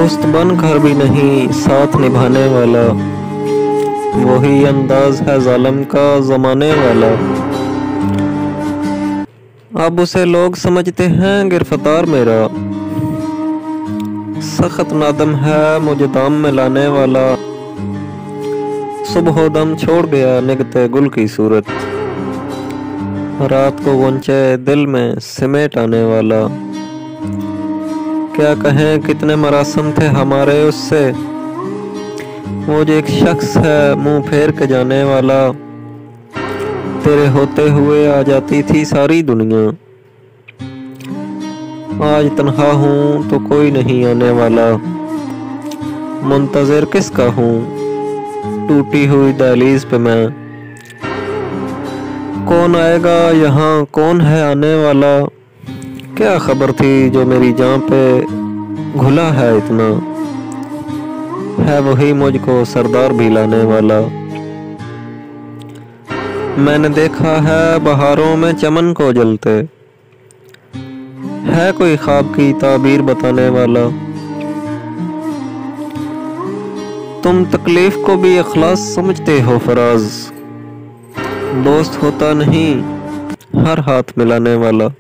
दोस्त बनकर भी नहीं साथ निभाने वाला, वही अंदाज है जालिम का जमाने वाला। अब उसे लोग समझते हैं गिरफ्तार मेरा, सख्त नादम है मुझे दाम में लाने वाला। सुबह दम छोड़ गया निगते गुल की सूरत, रात को गुंचे दिल में सिमेट आने वाला। क्या कहें कितने मरासम थे हमारे उससे, वो जो एक शख्स है मुंह फेर के जाने वाला। तेरे होते हुए आ जाती थी सारी दुनिया, आज तन्हा हूँ तो कोई नहीं आने वाला। मुंतज़िर किसका हूँ टूटी हुई दहलीज पे मैं, कौन आएगा यहाँ कौन है आने वाला। क्या खबर थी जो मेरी जान पे घुला है इतना, है वही मुझको सरदार भी लाने वाला। मैंने देखा है बहारों में चमन को जलते, है कोई ख्वाब की ताबीर बताने वाला। तुम तकलीफ को भी इखलास समझते हो फराज, दोस्त होता नहीं हर हाथ मिलाने वाला।